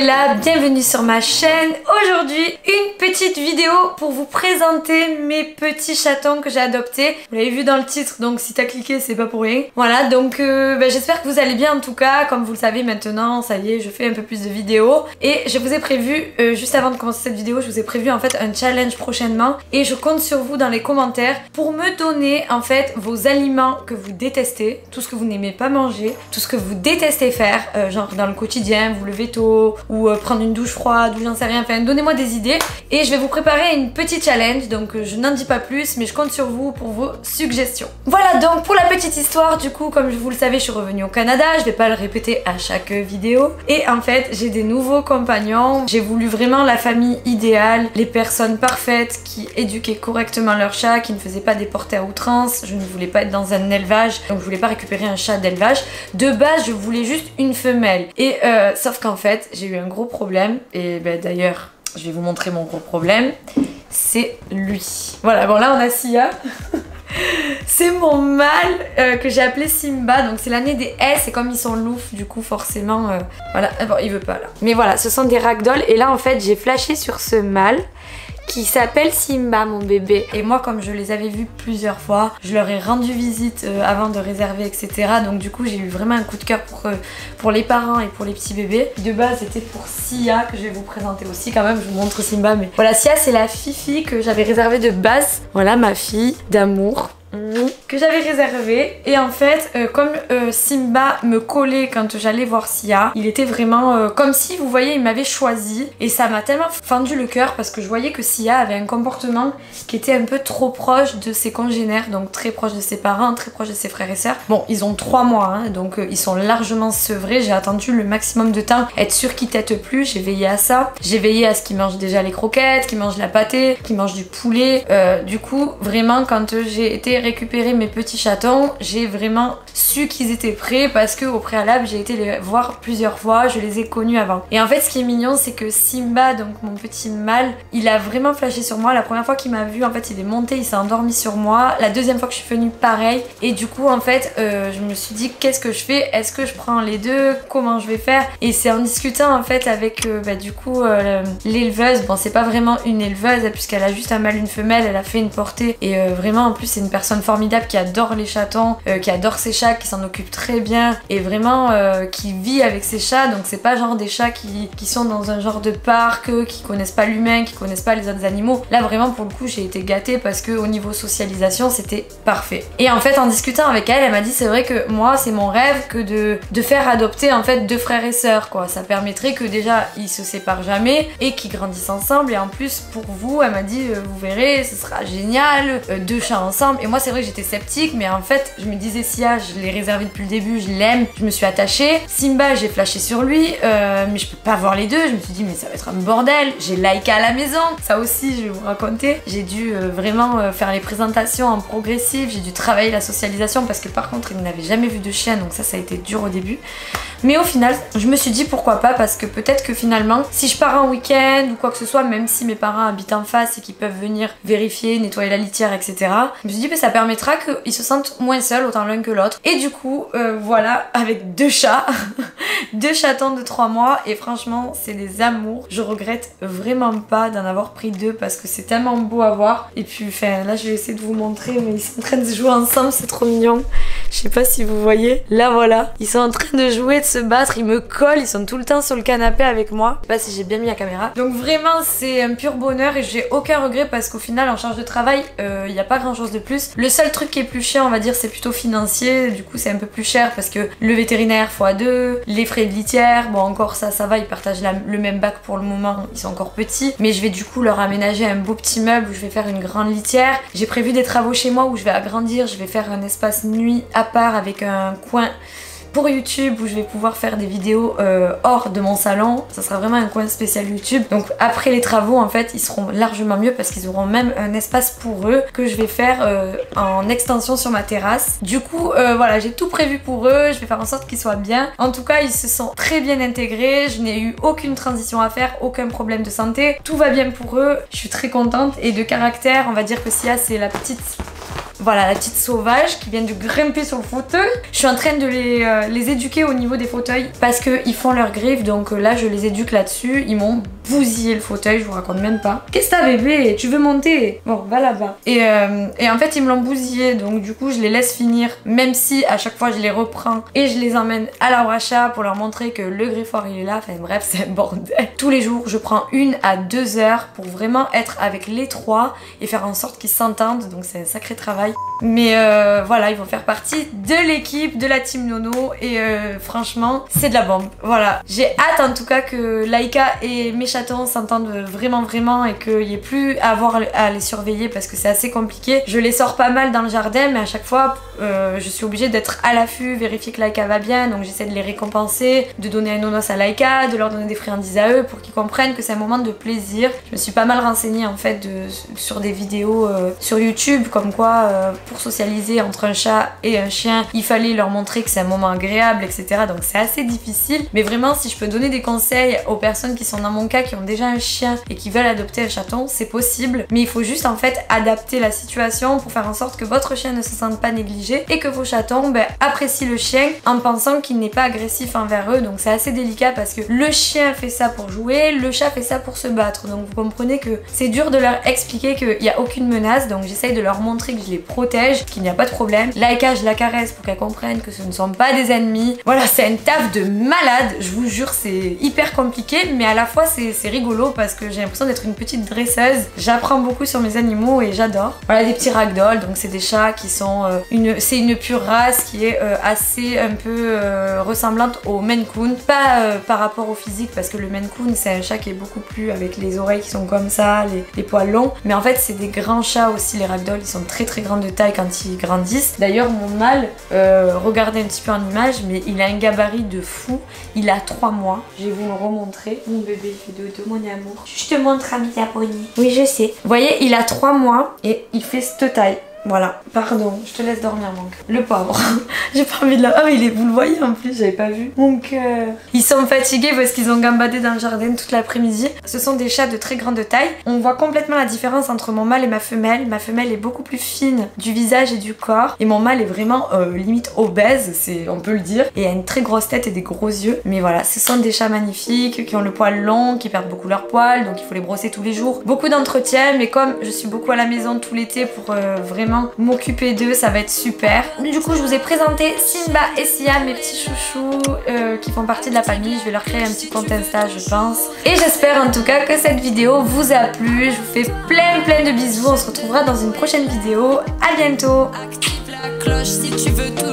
là, bienvenue sur ma chaîne. Aujourd'hui, une petite vidéo pour vous présenter mes petits chatons que j'ai adoptés. Vous l'avez vu dans le titre, donc si t'as cliqué, c'est pas pour rien. Voilà, donc j'espère que vous allez bien en tout cas. Comme vous le savez maintenant, ça y est, je fais un peu plus de vidéos. Et je vous ai prévu, juste avant de commencer cette vidéo, je vous ai prévu en fait un challenge prochainement. Et je compte sur vous dans les commentaires pour me donner en fait vos aliments que vous détestez, tout ce que vous n'aimez pas manger, tout ce que vous détestez faire, genre dans le quotidien, vous levez tôt ou prendre une douche froide ou j'en sais rien, enfin donnez-moi des idées et je vais vous préparer une petite challenge, donc je n'en dis pas plus mais je compte sur vous pour vos suggestions. Voilà, donc pour la petite histoire, du coup comme vous le savez, je suis revenue au Canada, je vais pas le répéter à chaque vidéo et en fait j'ai des nouveaux compagnons, j'ai voulu vraiment la famille idéale, les personnes parfaites qui éduquaient correctement leur chat, qui ne faisaient pas des portées à outrance, je ne voulais pas être dans un élevage, donc je voulais pas récupérer un chat d'élevage. De base je voulais juste une femelle et sauf qu'en fait j'ai eu un gros problème et d'ailleurs je vais vous montrer mon gros problème, c'est lui. Voilà, bon là on a Sia. C'est mon mâle que j'ai appelé Simba, donc c'est l'année des S et comme ils sont loufs du coup forcément voilà, bon il veut pas là. Mais voilà, ce sont des ragdoll et là en fait j'ai flashé sur ce mâle qui s'appelle Simba, mon bébé. Et moi comme je les avais vus plusieurs fois, je leur ai rendu visite avant de réserver etc. Donc du coup j'ai eu vraiment un coup de cœur pour les parents et pour les petits bébés. De base c'était pour Sia que je vais vous présenter aussi quand même, je vous montre Simba mais voilà, Sia c'est la fifi que j'avais réservée de base. Voilà ma fille d'amour que j'avais réservé et en fait comme Simba me collait quand j'allais voir Sia, il était vraiment comme si vous voyez il m'avait choisi et ça m'a tellement fendu le cœur parce que je voyais que Sia avait un comportement qui était un peu trop proche de ses congénères, donc très proche de ses parents, très proche de ses frères et sœurs. Bon ils ont 3 mois hein, donc ils sont largement sevrés, j'ai attendu le maximum de temps, être sûre qu'ils têtent plus, j'ai veillé à ça, j'ai veillé à ce qu'ils mangent déjà les croquettes, qu'ils mangent la pâtée, qu'ils mangent du poulet, du coup vraiment quand j'ai été récupérer mes petits chatons, j'ai vraiment su qu'ils étaient prêts parce que au préalable j'ai été les voir plusieurs fois, je les ai connus avant. Et en fait ce qui est mignon c'est que Simba, donc mon petit mâle, il a vraiment flashé sur moi. La première fois qu'il m'a vu en fait il est monté, il s'est endormi sur moi. La deuxième fois que je suis venue pareil et du coup en fait je me suis dit qu'est-ce que je fais, est-ce que je prends les deux, comment je vais faire. Et c'est en discutant en fait avec du coup l'éleveuse, bon c'est pas vraiment une éleveuse puisqu'elle a juste un mâle, une femelle, elle a fait une portée et vraiment en plus c'est une personne formidable qui adore les chatons, qui adore ses chats, qui s'en occupe très bien et vraiment qui vit avec ses chats. Donc c'est pas genre des chats qui sont dans un genre de parc, qui connaissent pas l'humain, qui connaissent pas les autres animaux. Là vraiment pour le coup j'ai été gâtée parce que au niveau socialisation c'était parfait. Et en fait en discutant avec elle, elle m'a dit c'est vrai que moi c'est mon rêve que de faire adopter en fait 2 frères et sœurs quoi. Ça permettrait que déjà ils se séparent jamais et qu'ils grandissent ensemble et en plus pour vous elle m'a dit vous verrez ce sera génial, 2 chats ensemble. Et moi c'est vrai que j'étais sceptique mais en fait je me disais Sia je l'ai réservé depuis le début, je l'aime, je me suis attachée. Simba j'ai flashé sur lui mais je peux pas voir les deux, je me suis dit mais ça va être un bordel. J'ai Laika à la maison, ça aussi je vais vous raconter. J'ai dû vraiment faire les présentations en progressif, j'ai dû travailler la socialisation parce que par contre il n'avait jamais vu de chien donc ça a été dur au début. Mais au final je me suis dit pourquoi pas parce que peut-être que finalement si je pars en week-end ou quoi que ce soit, même si mes parents habitent en face et qu'ils peuvent venir vérifier, nettoyer la litière etc. Je me suis dit ça permettra qu'ils se sentent moins seuls autant l'un que l'autre. Et du coup voilà, avec 2 chats 2 chatons de 3 mois et franchement c'est des amours. Je regrette vraiment pas d'en avoir pris 2 parce que c'est tellement beau à voir. Et puis enfin là je vais essayer de vous montrer mais ils sont en train de jouer ensemble, c'est trop mignon. Je sais pas si vous voyez, là voilà, ils sont en train de jouer, de se battre, ils me collent, ils sont tout le temps sur le canapé avec moi. Je sais pas si j'ai bien mis la caméra. Donc vraiment c'est un pur bonheur et j'ai aucun regret parce qu'au final en charge de travail il n'y a pas grand chose de plus. Le seul truc qui est plus chiant on va dire c'est plutôt financier, du coup c'est un peu plus cher parce que le vétérinaire x2, les frais de litière, bon encore ça va, ils partagent le même bac pour le moment, ils sont encore petits, mais je vais du coup leur aménager un beau petit meuble où je vais faire une grande litière. J'ai prévu des travaux chez moi où je vais agrandir, je vais faire un espace nuit à part avec un coin pour YouTube où je vais pouvoir faire des vidéos hors de mon salon. Ça sera vraiment un coin spécial YouTube. Donc après les travaux en fait ils seront largement mieux parce qu'ils auront même un espace pour eux que je vais faire en extension sur ma terrasse. Du coup voilà, j'ai tout prévu pour eux, je vais faire en sorte qu'ils soient bien. En tout cas ils se sont très bien intégrés, je n'ai eu aucune transition à faire, aucun problème de santé, tout va bien pour eux, je suis très contente. Et de caractère on va dire que Sia c'est la petite Voilà, la petite sauvage qui vient de grimper sur le fauteuil. Je suis en train de les éduquer au niveau des fauteuils parce qu'ils font leurs griffes, donc là je les éduque là-dessus. Ils m'ont bousillé le fauteuil, je vous raconte même pas. Qu'est-ce que t'as bébé? Tu veux monter? Bon, va là-bas. Et en fait ils me l'ont bousillé, donc du coup je les laisse finir, même si à chaque fois je les reprends et je les emmène à l'arbre à chat pour leur montrer que le griffoir il est là. Enfin bref, c'est un bordel. Tous les jours je prends 1 à 2 heures pour vraiment être avec les trois et faire en sorte qu'ils s'entendent, donc c'est un sacré travail. Mais voilà, ils vont faire partie de l'équipe, de la team Nono et franchement c'est de la bombe. Voilà, j'ai hâte en tout cas que Laïka et mes chatons s'entendent vraiment et qu'il n'y ait plus à avoir à les surveiller parce que c'est assez compliqué. Je les sors pas mal dans le jardin, mais à chaque fois je suis obligée d'être à l'affût, vérifier que Laïka va bien, donc j'essaie de les récompenser, de donner un nonos à Laïka, de leur donner des friandises à eux pour qu'ils comprennent que c'est un moment de plaisir. Je me suis pas mal renseignée en fait sur des vidéos sur YouTube comme quoi pour socialiser entre un chat et un chien il fallait leur montrer que c'est un moment agréable, etc. Donc c'est assez difficile, mais vraiment si je peux donner des conseils aux personnes qui sont dans mon cas, qui ont déjà un chien et qui veulent adopter un chaton, c'est possible, mais il faut juste en fait adapter la situation pour faire en sorte que votre chien ne se sente pas négligé et que vos chatons apprécient le chien en pensant qu'il n'est pas agressif envers eux. Donc c'est assez délicat parce que le chien fait ça pour jouer, le chat fait ça pour se battre, donc vous comprenez que c'est dur de leur expliquer qu'il n'y a aucune menace, donc j'essaye de leur montrer que je les protège, qu'il n'y a pas de problème. Laïka, je la caresse pour qu'elle comprenne que ce ne sont pas des ennemis. Voilà, c'est un taf de malade, je vous jure, c'est hyper compliqué, mais à la fois c'est rigolo parce que j'ai l'impression d'être une petite dresseuse. J'apprends beaucoup sur mes animaux et j'adore. Voilà, des petits ragdoll, donc c'est des chats qui sont c'est une pure race qui est assez un peu ressemblante au Maine Coon, pas par rapport au physique parce que le Maine Coon c'est un chat qui est beaucoup plus avec les oreilles qui sont comme ça, les poils longs, mais en fait c'est des grands chats aussi. Les ragdoll, ils sont très grands de taille quand ils grandissent. D'ailleurs mon mâle, regardez un petit peu en image, mais il a un gabarit de fou. Il a 3 mois, je vais vous le remontrer. Mon bébé, il fait de mon amour. Je te montre à mes abonnés. Oui, je sais. Vous voyez, il a 3 mois et il fait cette taille. Voilà, pardon, je te laisse dormir mon cœur. Le pauvre, j'ai pas envie de la... Ah mais vous le voyez en plus, j'avais pas vu. Mon cœur. Ils sont fatigués parce qu'ils ont gambadé dans le jardin toute l'après-midi. Ce sont des chats de très grande taille. On voit complètement la différence entre mon mâle et ma femelle. Ma femelle est beaucoup plus fine du visage et du corps. Et mon mâle est vraiment limite obèse, on peut le dire. Et a une très grosse tête et des gros yeux. Mais voilà, ce sont des chats magnifiques qui ont le poil long, qui perdent beaucoup leur poil. Donc il faut les brosser tous les jours. Beaucoup d'entretien, mais comme je suis beaucoup à la maison tout l'été pour vraiment m'occuper d'eux, ça va être super. Du coup je vous ai présenté Simba et Sia, mes petits chouchous qui font partie de la famille. Je vais leur créer un petit compte Insta je pense. Et j'espère en tout cas que cette vidéo vous a plu. Je vous fais plein de bisous. On se retrouvera dans une prochaine vidéo. À bientôt. Active la cloche si tu veux tout